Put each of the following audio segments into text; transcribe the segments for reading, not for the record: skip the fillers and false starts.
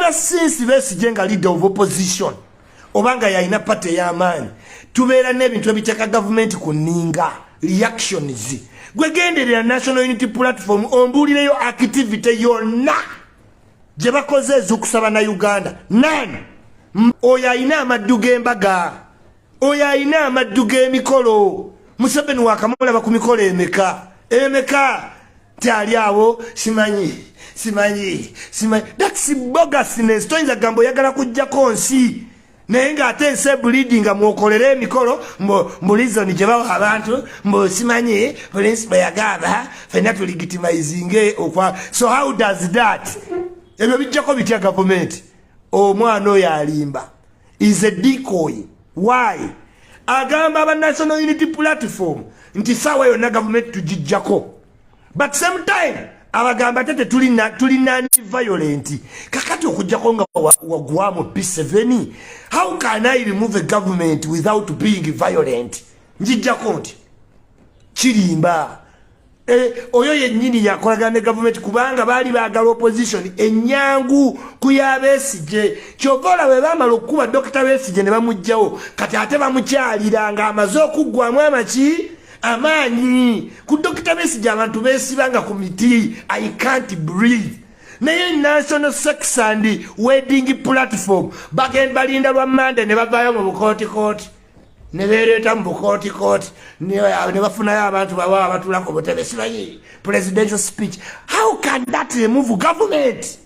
ever since Besigye nga leader of opposition obanga yalina party y'amaanyi tubeera n'ebintu ebiteeka government ku nninga reactions gwegenderera National Unity Platform ombuulireyo activity yonna gye bakoze ez'okusaba na Uganda none oyo alina amaddu g'embaga oyo alina amaddu g'emikolo Museveni wakamulaba ku mikolo emeka tyali awo simanyi that's bogusness toyinza gambo oyagala kujjako nsi naye ng'ate ensi ebulidi nga mwokolera emikolo mbulizoni gye bawa abantu simanyi principal yagamba fenna tuligitimizinge okwa so how does that ebyo bijjako bitya government omwana oyo alimba is a decoy why agamba aba National Unity Platform nti sawa yonna government tugijjako but same time abagamba tete tulina violent kakati okujjako nga wagwamu P7 how can I remove a government without being violent njijjako nti kirimba oyo yennyini yakolagana ne government kubanga baali baagala opposition enyangu kuya Besigye kyovola bwe baamala okukuba Dr. Besigye ne bamugjawo kati ate bamukyalira nga amaze okuggwamu amaki amaanyi ku Dr. Besigye abantu beesibanga ku miti I can't breathe naye National Sex and Wedding Platform bagenda balinda lwa Monday ne bavaayo mu bukooti ne beereeta mu bukooti ne bafunayo abantu bawa abatulako butebe simanyi presidential speech how can that remove government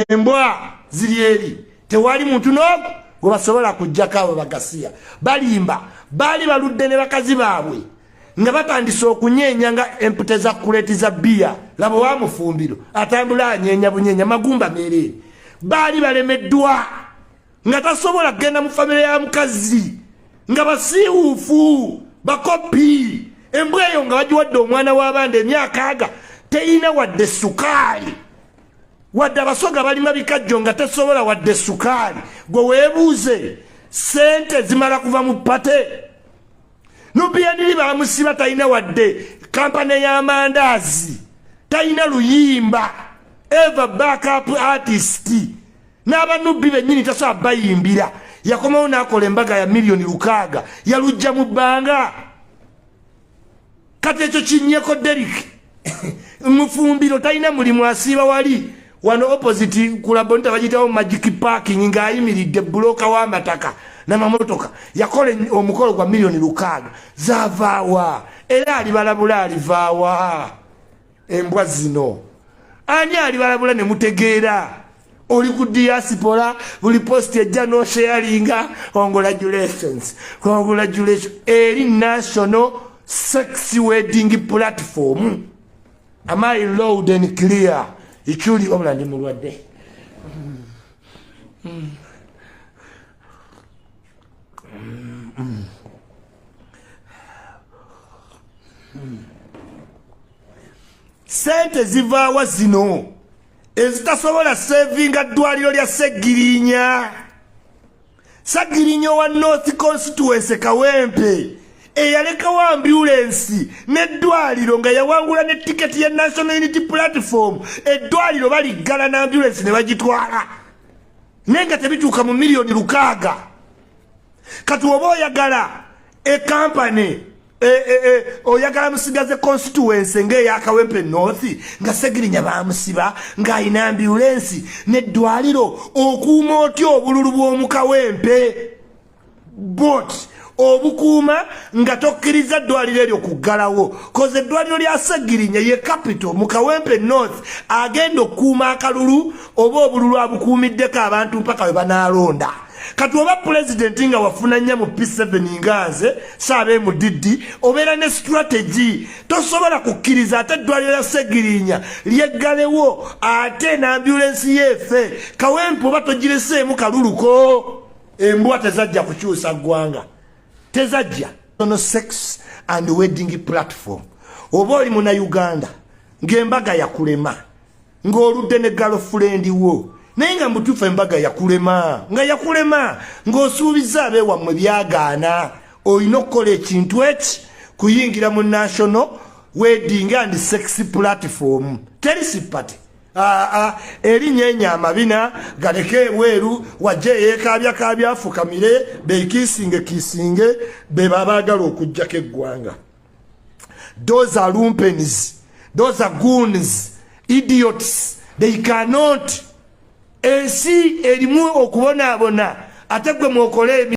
embwa ziri eri tewali muntu n'omu gwe basobola kujjako abo bagasiya balimba baali baludde ne bakazi baabwe nga batandise okunyeenya nga empute za kuleti za bia labo wa mufumbiro atambula anyeenya bunyeenya magumba meerere baali balemeddwa nga tasobola kugenda mu famire ya mukazi nga basiiwuufu bakopi embwa eyo nga bagiwadde omwana w'abandi emyaka aga teyina wadde sukaali wadde abasoga balima bikajjo nga tesobola wadde sukaali gwe weebuuze sente zimala kuva mu pate nubiyaniri bamusiba talina wadde kampani y'amandaazi talina luyimba eva backup artist n'abanubbi bennyini tasobola bayimbira yakomawo n'akola embaga ya miliyoni 600 yalujja mu bbanga kati ekyo kinnyeko Derek mufumbiro talina mulimu asiiba wali wano opposite kulabonita bagitawo magic parking ng'ayimiridde buloka w'amataka n'amamotoka yakola omukolo gwa miliyoni 600 zavaawa era alibalabula alivaawa embwa zino ani alibalabula ne mutegeera oli ku diaspora buli post ejja no sharinga congratulations eri National Sex Wedding Platform am I loud and clear ikyuli omulandi mulwadde sente zivaawa zino ezitasobola sevinga ddwaliro lya Ssegirinya wa North Constituency Kawempe eyalekawo ambulance n'eddwaliro nga yawangula ne tiketi ya National Unity Platform eddwaliro baliggala na ambulance ne bagitwala naye nga tebituuka mu miliyoni 600 kati oba oyagala ekampani oyagala musigaze constituency ng'eya Kawempe North nga Ssegirinya bamusiba ng'ayina ambulance n'eddwaliro okuuma otya obululu bw'omu Kawempe but obukuuma nga tokkiriza eddwaliro eryo kuggalawo koze eddwaliro lya Ssegirinya ye capital mu Kawempe North agenda okukuuma akalulu oba obululu abukuumiddeko abantu mpaka we banaalonda kati oba president nga wafuna nnyo mu P7 nganze saabe mu Didi obeera ne strategy tosobola kukkiriza ate eddwaliro lya Ssegirinya lyeggalewo ate n'ambulance yeefe Kawempe oba togireseemu kaluluko embwa tezajja kukyusa ggwanga tezajja National Sex and Wedding Platform oba oli muna Uganda ng'embaga yakulema ng'oludde ne girlfriend wo naye nga mutuufu embaga yakulema ng'osuubiza abeewammwe byagaana olina okukola ekintu eki kuyingira mu National Wedding and Sex Platform teri sipati erinnya enyamabina galeke ebweru wajje yeekabyakabya afukamire bekisinge be babaagala okuggyako eggwanga. Those are lumpens, those are goons, idiots. They cannot. Ensi erimu okubonaabona ate gwe mwokole